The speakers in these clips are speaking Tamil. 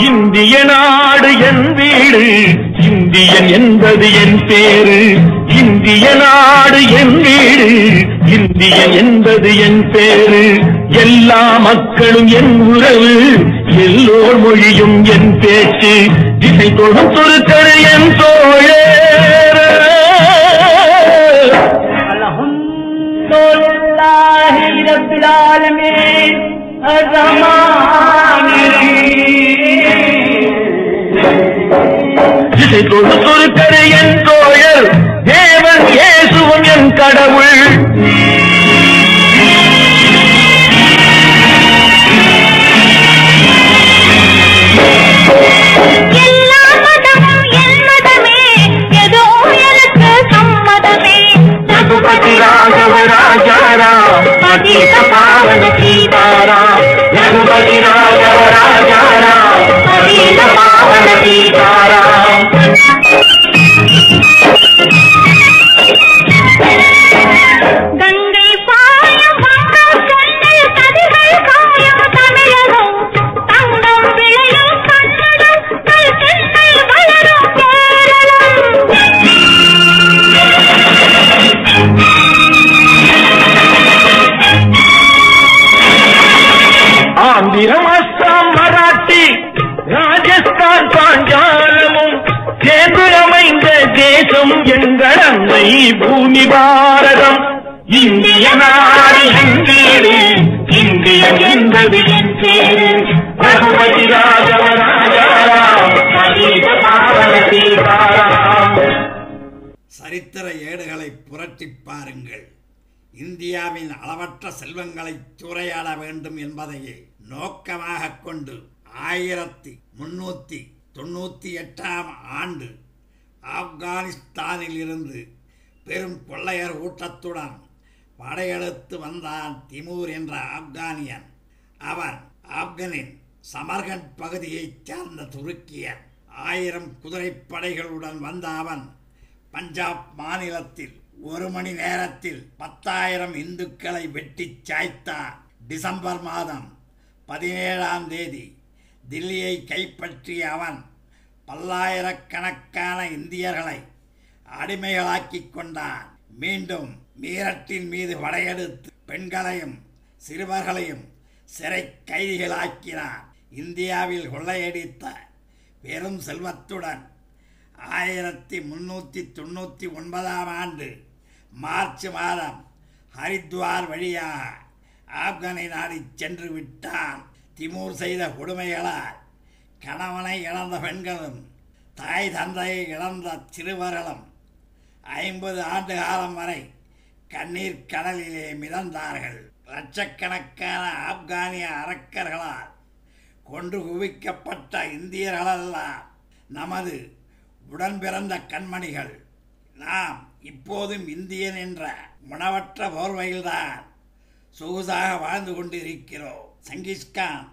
இந்திய நாடு என் வீடு, இந்தியன் என்பது என் பேரு. இந்திய நாடு என் வீடு, இந்தியன் என்பது என் பேரு. எல்லா மக்களும் என் உறவு, எல்லோர் மொழியும் என் பேச்சு. திசை தொடும் சொற்கள் என் தோழர். அல்ஹம்துலில்லாஹி ரப்பில் ஆலமீன் திசை தொடு சொற்கள் என் தோழர். தேவன் இயேசுவும் என் கடவுள். रघुपति राघव राजा राम, पतित पावन सीताराम. रघुपति राघव राजा राम, पतित पावन सीताराम. गंगै पायम वंगम कन्नल कदिगल कायम तमिழகம் தங்கம் விளையும் கன்னடம் கல் தென்னை வளரும் கேரளம். ஆந்திரம், அஸ்ஸாம், மராட்டி, ராஜஸ்தான், பாஞ்சாலமும் சேர்ந்து அமைந்த தேசம் எங்கள் அன்னை பூமி பாரதம். இந்திய நாடு என் வீடு, இந்தியன் என்பது என் பேரு. ரகுபதி ராகவ ராஜாராம், பதீத பாவன சீதாராம். சரித்திர ஏடுகளை புரட்டிப் பாருங்கள். இந்தியாவின் அளவற்ற செல்வங்களை சூறையாட வேண்டும் என்பதையே நோக்கமாக கொண்டு 1398 ஆண்டு ஆப்கானிஸ்தானில் இருந்து பெரும் கொள்ளையர் ஊட்டத்துடன் படையெடுத்து வந்தான் திமூர் என்ற ஆப்கானியன். அவன் ஆப்கனின் சமர்கண்ட் பகுதியைச் சேர்ந்த துருக்கியன். 1000 குதிரைப்படைகளுடன் வந்த அவன் பஞ்சாப் மாநிலத்தில் 1 மணி நேரத்தில் 10,000 இந்துக்களை வெட்டிச் சாய்த்தான். டிசம்பர் மாதம் 17ஆம் தேதி தில்லியை கைப்பற்றிய அவன் பல்லாயிரக்கணக்கான இந்தியர்களை அடிமைகளாக்கிக் கொண்டான். மீண்டும் மீரட்டின் மீது படையெடுத்து பெண்களையும் சிறுவர்களையும் சிறை கைதிகளாக்கினான். இந்தியாவில் கொள்ளையடித்த பெரும் செல்வத்துடன் 1399ஆம் ஆண்டு மார்ச் மாதம் ஹரித்வார் வழியாக ஆப்கானை நாடி சென்று விட்டான். திமூர் செய்த கொடுமைகளால் கணவனை இழந்த பெண்களும் தாய் தந்தையை இழந்த சிறுவர்களும் 50 ஆண்டு காலம் வரை கண்ணீர் கடலிலே மிதந்தார்கள். லட்சக்கணக்கான ஆப்கானிய அரக்கர்களால் கொன்று குவிக்கப்பட்ட இந்தியர்களெல்லாம் நமது உடன் பிறந்த கண்மணிகள். நாம் இப்போதும் இந்தியன் என்ற உணவற்ற போர்வையில்தான் சொகுசாக வாழ்ந்து கொண்டிருக்கிறோம். சங்கிஸ்கான்,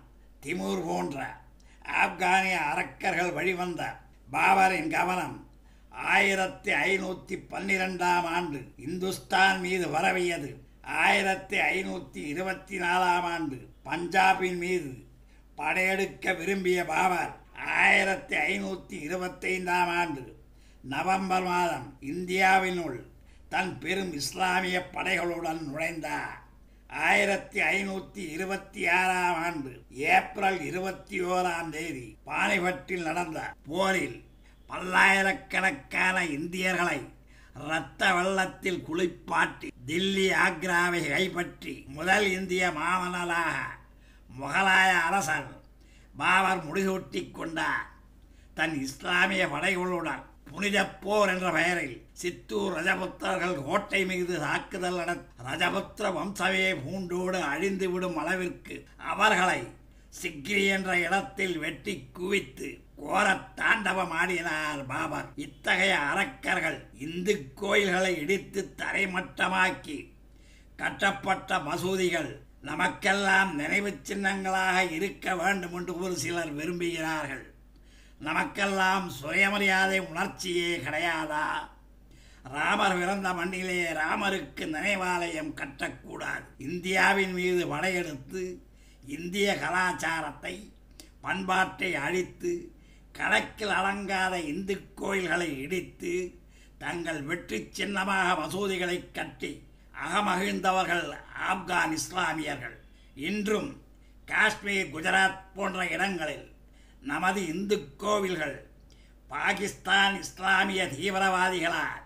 திமூர் போன்ற ஆப்கானிய அரக்கர்கள் வழிவந்த பாபரின் கவனம் 1512ஆம் ஆண்டு இந்துஸ்தான் மீது பரவியது. 1524ஆம் ஆண்டு பஞ்சாபின் மீது படையெடுக்க விரும்பிய பாபர் 1525ஆம் ஆண்டு நவம்பர் மாதம் இந்தியாவினுள் தன் பெரும் இஸ்லாமிய படைகளுடன் நுழைந்தார். 1526ஆம் ஆண்டு ஏப்ரல் 21ஆம் தேதி பானிபட்டில் நடந்த போரில் பல்லாயிரக்கணக்கான இந்தியர்களை இரத்த வெள்ளத்தில் குளிப்பாட்டி தில்லி ஆக்ராவை கைப்பற்றி முதல் இந்திய மாமன்னராக முகலாய அரசர் பாபர் முடிசூட்டி கொண்டார். தன் இஸ்லாமிய படைகளுடன் புனித போர் என்ற பெயரில் சித்தூர் ரஜபுத்திரர்கள் கோட்டை மீது தாக்குதல் நடத்த ரஜபுத்திர வம்சமே பூண்டோடு அழிந்துவிடும் அளவிற்கு அவர்களை சிக்ரி என்ற இடத்தில் வெட்டி குவித்து கோர தாண்டவம் ஆடினார் பாபர். இத்தகைய அரக்கர்கள் இந்து கோயில்களை இடித்து தரைமட்டமாக்கி கட்டப்பட்ட மசூதிகள் நமக்கெல்லாம் நினைவு சின்னங்களாக இருக்க வேண்டும் என்று ஒரு சிலர் விரும்புகிறார்கள். நமக்கெல்லாம் சுயமரியாதை உணர்ச்சியே கிடையாதா? ராமர் பிறந்த மண்ணிலே ராமருக்கு நினைவாலயம் கட்டக்கூடாது. இந்தியாவின் மீது படையெடுத்து இந்திய கலாச்சாரத்தை பண்பாட்டை அழித்து கணக்கில் அடங்காத இந்து கோயில்களை இடித்து தங்கள் வெற்றி சின்னமாக மசூதிகளை கட்டி அகமகிழ்ந்தவர்கள் ஆப்கான் இஸ்லாமியர்கள். இன்றும் காஷ்மீர், குஜராத் போன்ற இடங்களில் நமது இந்து கோவில்கள் பாகிஸ்தான் இஸ்லாமிய தீவிரவாதிகளால்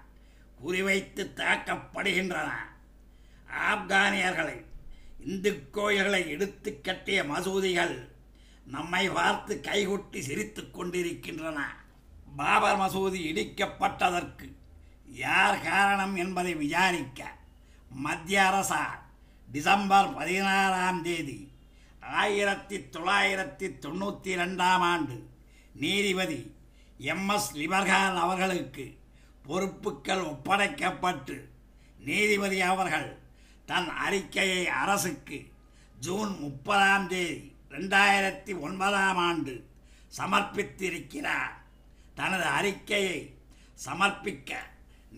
குறிவைத்து தாக்கப்படுகின்றன. ஆப்கானியர்களை இந்து கோயில்களை இடித்து கட்டிய மசூதிகள் நம்மை பார்த்து கைகொட்டி சிரித்துக் கொண்டிருக்கின்றன. பாபர் மசூதி இடிக்கப்பட்டதற்கு யார் காரணம் என்பதை விசாரிக்க மத்திய அரசால் டிசம்பர் 16 1992 நீதிபதி MS லிபர்கான் அவர்களுக்கு பொறுப்புகள் ஒப்படைக்கப்பட்டு நீதிபதி அவர்கள் தன் அறிக்கையை அரசுக்கு ஜூன் 30 2009 சமர்ப்பித்திருக்கிறார். தனது அறிக்கையை சமர்ப்பிக்க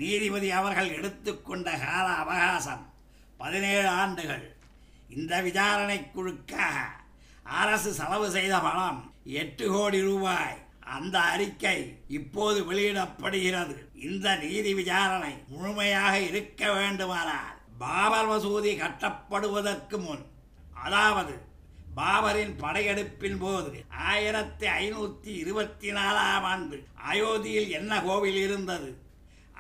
நீதிபதி அவர்கள் எடுத்துக்கொண்ட கால அவகாசம் 17 ஆண்டுகள். இந்த விசாரணை குழுக்காக அரசு செலவு செய்த பணம் 8 கோடி ரூபாய். அந்த அறிக்கை இப்போது வெளியிடப்படுகிறது. இந்த நீதி விசாரணை முழுமையாக இருக்க வேண்டுமானால் பாபர் மசூதி கட்டப்படுவதற்கு முன், அதாவது பாபரின் படையெடுப்பின் போது 1524 அயோத்தியில் என்ன கோவில் இருந்தது,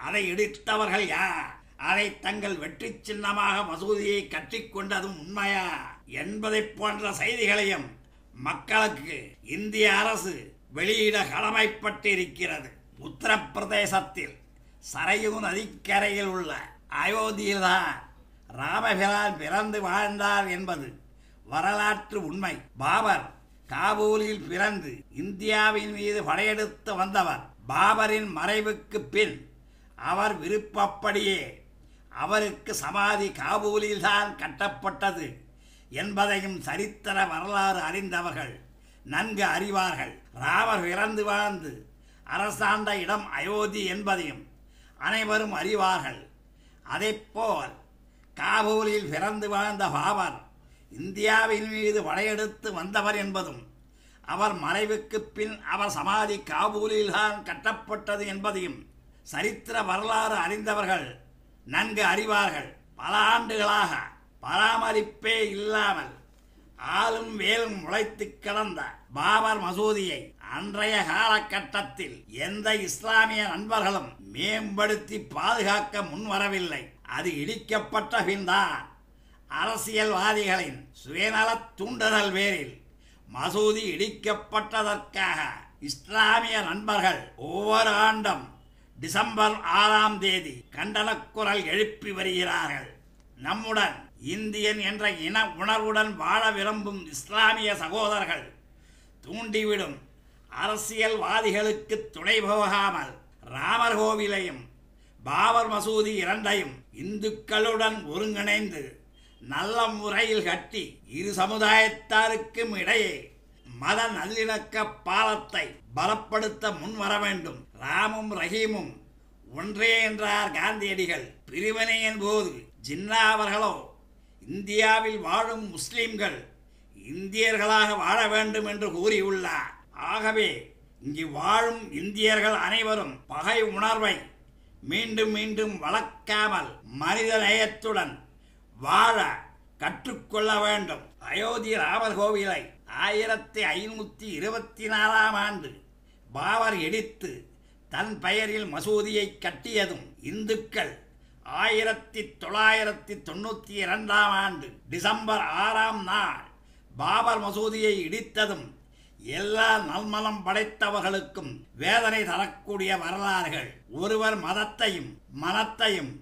அதை இடித்தவர்கள் யார், அதை தங்கள் வெற்றி சின்னமாக மசூதியை கட்டிக்கொண்டதும் உண்மையா என்பதை போன்ற செய்திகளையும் மக்களுக்கு இந்திய அரசு வெளியிட கடமைப்பட்டிருக்கிறது. உத்தரப்பிரதேசத்தில் சரையூ நதிக்கரையில் உள்ள அயோத்தியில்தான் ராமபிரான் பிறந்து வாழ்ந்தார் என்பது வரலாற்று உண்மை. பாபர் காபூலில் பிறந்து இந்தியாவின் மீது படையெடுத்து வந்தவர். பாபரின் மறைவுக்கு பின் அவர் விருப்பப்படியே அவருக்கு சமாதி காபூலில் தான் கட்டப்பட்டது என்பதையும் சரித்திர வரலாறு அறிந்தவர்கள் நன்கு அறிவார்கள். ராமர் பிறந்து வாழ்ந்து அரசாண்ட இடம் அயோத்தி என்பதையும் அனைவரும் அறிவார்கள். அதைப்போல் காபூலில் பிறந்து வாழ்ந்த பாபர் இந்தியாவின் மீது படையெடுத்து வந்தவர் என்பதும் அவர் மறைவுக்கு பின் அவர் சமாதி காபூலில் தான் கட்டப்பட்டது என்பதையும் சரித்திர வரலாறு அறிந்தவர்கள் நன்கு அறிவார்கள். பல ஆண்டுகளாக பராமரிப்பே இல்லாமல் ஆளும் வேலும் முளைத்து கிடந்த பாபர் மசூதியை அன்றைய காலகட்டத்தில் எந்த இஸ்லாமிய நண்பர்களும் மேம்படுத்தி பாதுகாக்க முன்வரவில்லை. அது இடிக்கப்பட்ட பின்தான் அரசியல்வாதிகளின் சுயநல தூண்டுதல் பேரில் மசூதி இடிக்கப்பட்டதற்காக இஸ்லாமிய நண்பர்கள் ஒவ்வொரு ஆண்டும் டிசம்பர் 6 கண்டனக் குரல் எழுப்பி வருகிறார்கள். நம்முடன் இந்தியன் என்ற இன உணர்வுடன் வாழ விரும்பும் இஸ்லாமிய சகோதரர்கள் தூண்டிவிடும் அரசியல்வாதிகளுக்கு துணை போகாமல் ராமர் கோவிலையும் பாபர் மசூதி இரண்டையும் இந்துக்களுடன் ஒருங்கிணைந்து நல்ல முறையில் கட்டி இரு சமுதாயத்தாருக்கும் இடையே மத நல்லிணக்க பாலத்தை பலப்படுத்த முன்வர வேண்டும். ராமும் ரஹீமும் ஒன்றே என்றார் காந்தியடிகள். பிரிவினையின் போது ஜின்னா அவர்களோ இந்தியாவில் வாழும் முஸ்லிம்கள் இந்தியர்களாக வாழ வேண்டும் என்று கூறியுள்ளார். ஆகவே இங்கு வாழும் இந்தியர்கள் அனைவரும் பகை உணர்வை மீண்டும் மீண்டும் வளர்க்காமல் மனித நேயத்துடன் வாழ கற்றுக்கொள்ள வேண்டும். அயோத்தி ராமர் கோவிலை 1524 பாபர் இடித்து தன் பெயரில் மசூதியை கட்டியதும் இந்துக்கள் 1992 டிசம்பர் 6 பாபர் மசூதியை இடித்ததும் எல்லா நல்மனம் படைத்தவர்களுக்கும் வேதனை தரக்கூடிய வரலாறுகள். ஒருவர் மதத்தையும் மனத்தையும்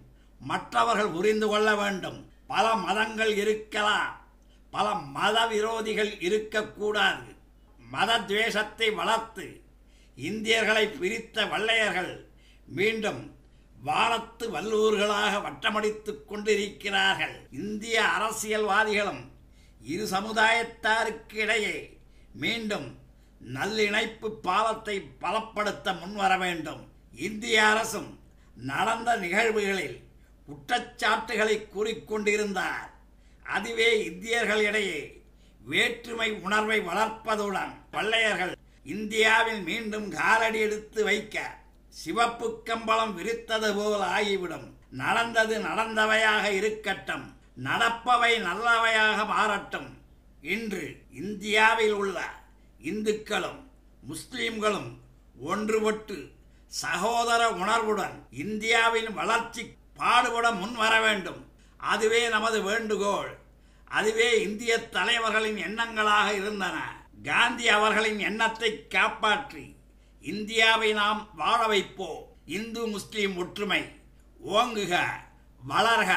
மற்றவர்கள் புரிந்து கொள்ள வேண்டும். பல மதங்கள் இருக்கலாம், பல மத விரோதிகள் இருக்கக்கூடாது. மத துவேஷத்தை வளர்த்து இந்தியர்களை பிரித்த வள்ளையர்கள் மீண்டும் வானத்து வல்லூர்களாக வட்டமடித்துக் கொண்டிருக்கிறார்கள். இந்திய அரசியல்வாதிகளும் இரு சமுதாயத்தாருக்கு இடையே மீண்டும் நல்லிணைப்பு பாலத்தை பலப்படுத்த முன்வர வேண்டும். இந்திய அரசும் நடந்த நிகழ்வுகளில் குற்றச்சாட்டுகளை கூறிக்கொண்டிருந்தார். அதுவே இந்தியர்களிடையே வேற்றுமை உணர்வை வளர்ப்பதுடன் வெள்ளையர்கள் இந்தியாவில் மீண்டும் காலடி எடுத்து வைக்க சிவப்பு கம்பளம் விரித்தது போல் ஆகிவிடும். நடந்தது நடந்தவையாக இருக்கட்டும், நடப்பவை நல்லவையாக மாறட்டும். இன்று இந்தியாவில் உள்ள இந்துக்களும் முஸ்லிம்களும் ஒன்றுபட்டு சகோதர உணர்வுடன் இந்தியாவின் வளர்ச்சி பாடுபட முன்வர வேண்டும். அதுவே நமது வேண்டுகோள். அதுவே இந்திய தலைவர்களின் எண்ணங்களாக இருந்தன. காந்தி அவர்களின் எண்ணத்தை காப்பாற்றி இந்தியாவை நாம் வாழ வைப்போம். இந்து முஸ்லிம் ஒற்றுமை ஓங்குக, வளர்க.